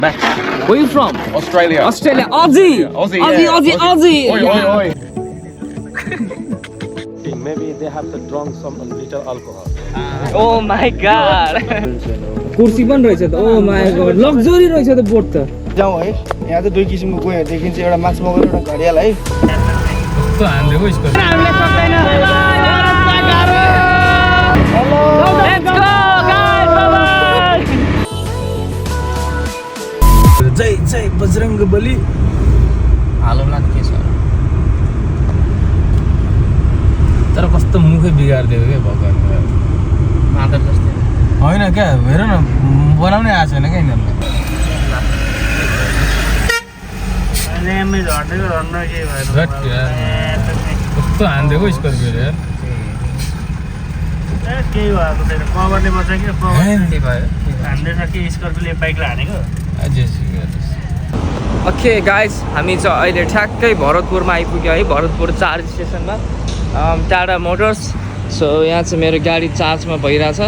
Where you from? Australia. Aussie. Aussie. Oi, oi, oi. Maybe they have to drunk some little alcohol. Oh my god. कुर्सी पनि रहेछ त. Oh my god. Luxury रहेछ त बोट त. जाउँ है. यहाँ चाहिँ दुई किसिमको गोयाहरू देखिन्छ. एउटा माछा मगर एउटा घडियाल है. कस्तो हान्देको यसको. हामीले सक्दैन. Hello. Let's go guys. Bye bye. जय बजरंगबली. हालौँला के छ. तर कस्तो मुखै बिगार्दियो के भगवान मादर जस्तै होइन क्या हेर न बनाउनै आएको छैन क्या यिनीहरूलाई कस्तो हान्दिएको स्कर्पियोले यार केही भएको छैन कभरले बच्चा कि भयो हान्दैछ कि स्कर्पियोले बाइकलाई हानेको ओके गाइज हामी चाहिँ अहिले ठ्याक्कै भरतपुरमा आइपुग्यो है भरतपुर चार्ज स्टेसनमा टाटा मोटर्स सो यहाँ चाहिँ मेरो गाडी चार्जमा भइरहेछ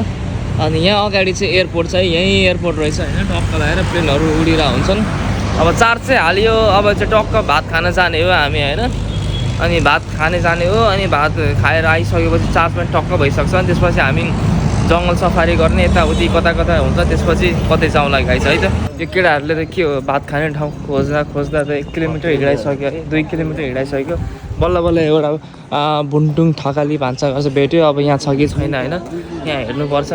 अनि यहाँ अगाडि चाहिँ एयरपोर्ट छ यहीँ एयरपोर्ट रहेछ होइन टक्क लगाएर प्लेनहरू उडिरहेको हुन्छन् अब चार्ज चाहिँ हाल्यो अब चाहिँ टक्क भात खान जाने हो हामी होइन अनि भात खाने जाने हो अनि भात खाएर आइसकेपछि चार्ज पनि टक्क भइसक्छ अनि त्यसपछि हामी जङ्गल सफारी गर्ने यताउति कता कता हुन्छ त्यसपछि कतै जाउँला गाइस है त यो केटाहरूले त के हो भात खाने ठाउँ खोज्दा त 1 किलोमिटर हिँडाइसक्यो है 2 किलोमिटर हिँडाइसक्यो बल्ल बल्ल एउटा बुन्टुङ थकाली भान्सा घर चाहिँ भेट्यो अब यहाँ छ कि छैन होइन यहाँ हेर्नुपर्छ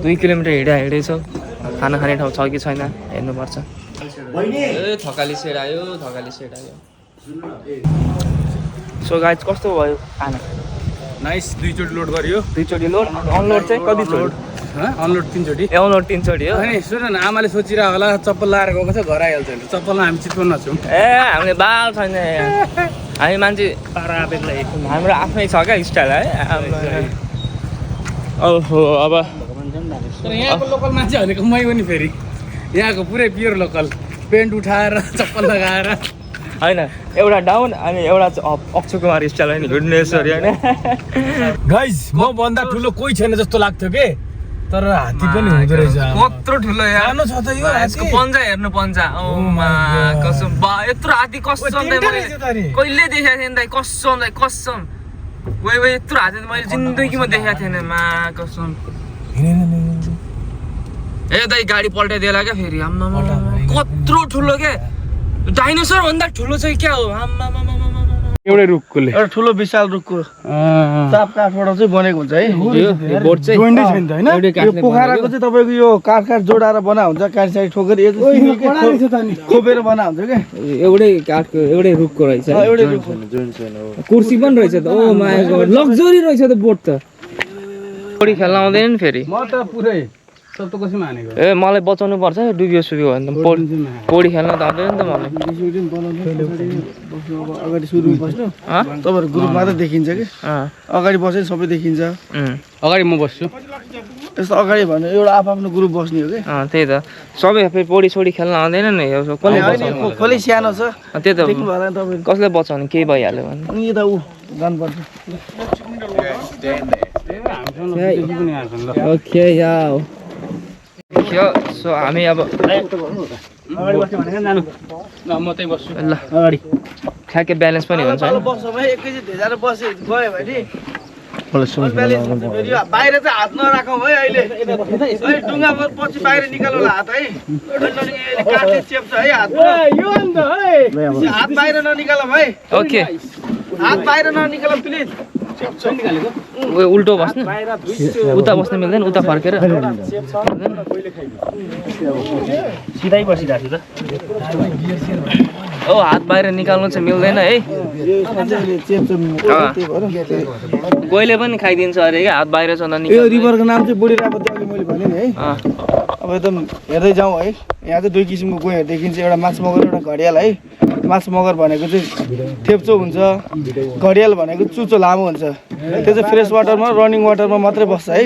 2 किलोमिटर हिँडेछ खाना खाने ठाउँ छ कि छैन हेर्नुपर्छ ए थकाली सेड आयो सो गाइस कस्तो भयो खाना नाइस दुईचोटि लोड गरियो दुईचोटि लोड अनलोड चाहिँ कति लोड अनलोड 3 चोटि अनलोड 3 चोटि हो अनि सुन न आमाले सोचिरहेको होला चप्पल लाएर गएको छ घर आइहाल्छ भने चप्पलमा हामी चितवनमा छौँ ए हामीले बाल छैन हामी मान्छे हाम्रो आफ्नै छ क्या स्टाइल है ओहो अब यहाँको लोकल मान्छे भनेको मै पनि फेरि यहाँको पुरै प्योर लोकल पेन्ट उठाएर चप्पल लगाएर होइन एउटा डाउन अनि एउटा अक्षय कुमार स्टाइल होइन हिँड्नेश्वरी होइन गाइज म भन्दा ठुलो कोही छैन जस्तो लाग्थ्यो के तर हात्ती पनि हुँदो रहेछ कत्रो ठुलो यार छ त यो यसको पन्जा हेर्नु पन्जा ओ मा कसम बा यत्रो हात्ती कसम कहिले देखाएको थिएन दाइ कसम वे यत्रो हात्ती मैले जिन्दगीमा देखाएको थिएन मा कसम ए दाइ गाडी पल्टाइदिएला क्या फेरि आम्मा कत्रो ठुलो के डाइनोसर भन्दा ठुलो चाहिँ क्या हो एउटै रुखकोले एउटा ठुलो विशाल रुखको चाप काठबाट चाहिँ बनेको हुन्छ है यो बोट चाहिँ जोइन्टै छैन त हैन यो पोखराको चाहिँ तपाईको यो काठ जोडाएर बना हुन्छ काठ साइड ठोकेर खोपेर बना हुन्छ के एउटै काठको एउटै रुखको रहेछ एउटै रुखको कुर्सी पनि रहेछ त ओ माय गॉड लग्जरी रहेछ त बोट त पौडी खेल्न आउँदैन फेरि म त पुरै सप्तकोशीमा हानेको ए मलाई बचाउनु पर्छ डुबियो सुबियो भने त पौडी खेल्न त आउँदैन नि त मलाई अगाडि सुरु बस्नु तपाईहरु ग्रुपमा त देखिन्छ के अगाडि बसे सबै देखिन्छ अगाडि म बस्छु यस्तो अगाडि भने एउटा आफ्नो ग्रुप बस्ने हो के त्यही त सबै फेरि पौडी सोडी खेल्न आउँदैन नि खोली सानो छ त्यही त देख्नु भएन तपाईले कसले बचाउने केही भइहाल्यो भने अनि यता उ जानुपर्छ ओके याओ सो हामी अब अगाडि बस्यो भने जानु म त्यही बस्छु ल अगाडि ठ्याक्कै ब्यालेन्स पनि हुन्छ हैन बस्छ भाइ एकैचोटि धेजार बसे गयो भने बाहिर चाहिँ हात नराखौँ है अहिले डुङ्गा पछि बाहिर निकाल्नु हात है काठले चेप्छ है हात बाहिर ननिकालौँ है ओके हात बाहिर ननिकालौँ प्लिज उल्टो बस्नु उता बस्न मिल्दैन उता फर्केर सिधै बसिरहेको छु त ओ हात बाहिर निकाल्नु चाहिँ मिल्दैन है कोहीले पनि खाइदिन्छ अरे क्या हात बाहिर छ यो रिभरको नाम चाहिँ बुढी रापती अघि मैले भने नि है अब एकदम हेर्दै जाउँ है यहाँ चाहिँ दुई किसिमको गोयाहरू देखिन्छ एउटा माछा मगर एउटा घडियाल है माछा मगर भनेको चाहिँ थेप्चो हुन्छ घडियाल भनेको चुचो लामो हुन्छ त्यो चाहिँ फ्रेस वाटरमा रनिङ वाटरमा मात्रै बस्छ है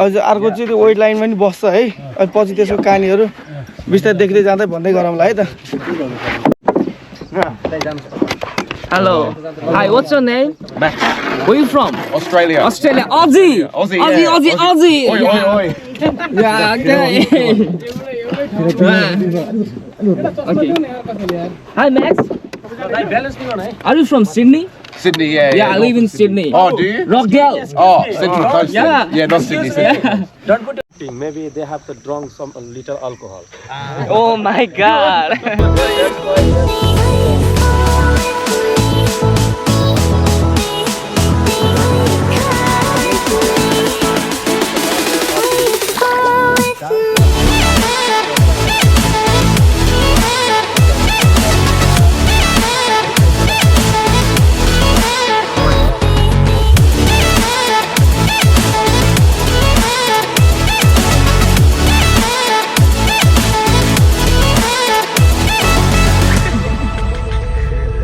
अझ अर्को चाहिँ त्यो वेट लाइनमा पनि बस्छ है अनि पछि त्यसको कहानीहरू बिस्तारै देख्दै जाँदै भन्दै गरौँला है त Hello. Hi, what's your name? Where you from? Australia. Aussie. Aussie. Oi, oi, oi. Yeah, okay. Okay. Hi Max. Are you from Sydney? Sydney, yeah. Yeah, I live in Sydney. Oh, do you? Rockdale. Oh, Central Coast. Yeah. Yeah, not Sydney. Sydney. Maybe they have to drunk some little alcohol. Oh my god.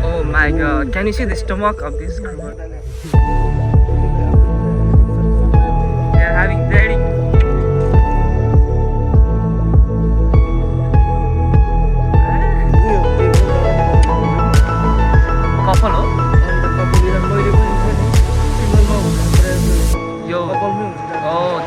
Oh my god, can you see the stomach of this crew? They're having dating. Couple, oh? Yo. Oh.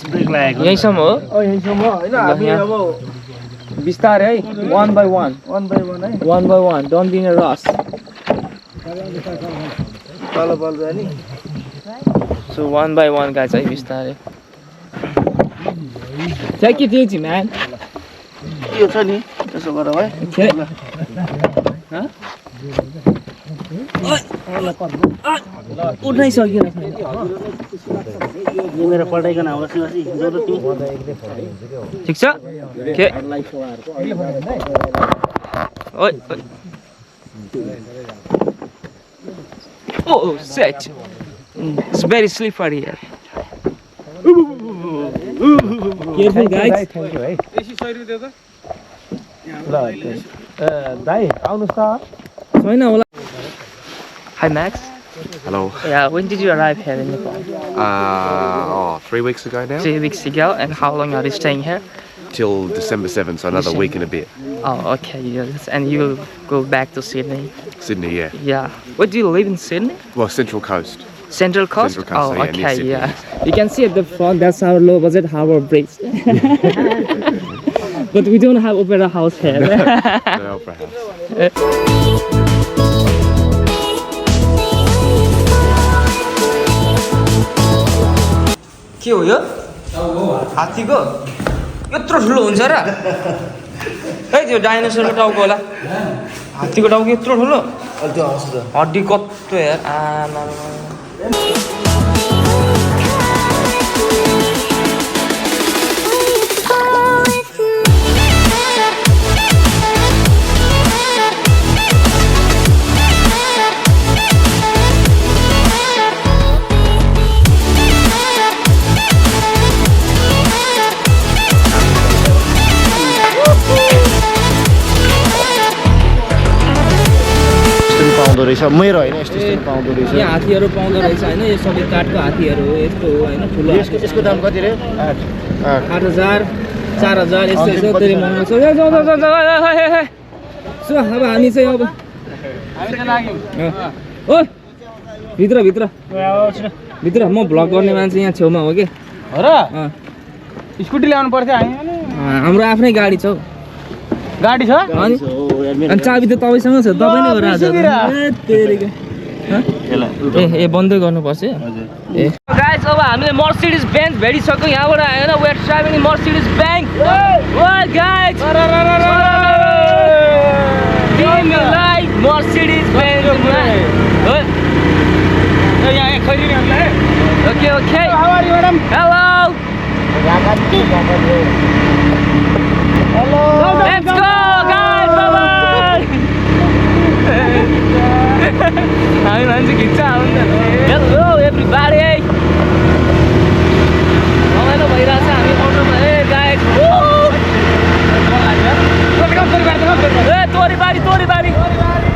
Break लागेको यहीसम्म हो यहीँसम्म होइन हामी अब बिस्तारै है one by one है one by one don't be in a rush तल बल जाने so one by one guys है बिस्तारै take it easy man यो छ नि त्यसो गर है okay उठ्नै सकिरहेको छैन यो मेरो पल्टाइकन आउला सिवासी जो त तिमी ठिक छ के ओइ oh shit it's very slippery here careful guys दाइ आउनुहोस् त छैन होला Hi Max. Hello. Yeah, when did you arrive here in Nepal? 3 weeks ago now. 3 weeks ago. And how long are you staying here? Till December 7th, so another week and a bit. Oh, okay. Yes. And you will go back to Sydney? Sydney, yeah. Yeah. Where do you live in Sydney? Well, Central Coast. Central Coast? Central Coast, Oh, so yeah, near okay. Sydney. Yeah. You can see at the front, that's our low budget harbour bridge. But we don't have opera house here. No opera house. के हो यो हात्तीको यत्रो ठुलो हुन्छ र है त्यो डाइनोसरको टाउको होला हात्तीको टाउको यत्रो ठुलो हड्डी कत्रो यार आमा पाउँदो रहेछ मेरो होइन यस्तो यस्तो पाउँदो रहेछ यहाँ हात्तीहरू पाउँदो रहेछ होइन यो सबै काठको हात्तीहरू हो यस्तो हो होइन ठुलो यसको दाम कति रे 8,000 4,000 यस्तो यस्तो धेरै महँगो छ सो अब हामी चाहिँ अब ओ भित्र भित्र भित्र म भ्लग गर्ने मान्छे यहाँ छेउमा हो कि हो र स्कुटी ल्याउनु पर्थ्यो हाम्रो आफ्नै गाडी छ हौ गाडी छ अनि चाबी त तपाईँसँग छ तपाईँ नै हो राजा ए बन्दै गर्नुपर्छ ए गाइस अब हामीले मर्सिडिज बेन्ज भेटिसक्यौँ यहाँबाट होइन we are travelling Mercedes Benz oh guys like Mercedes Benz यहाँ खैरी हामीलाई okay okay how are you madam hello hello let's go guys bye bye हामी मान्छे खिच्छ हेलो एभ्रीबडी रमाइलो भइरहेछ हामी अटोमा ए गाइस तोरी बारी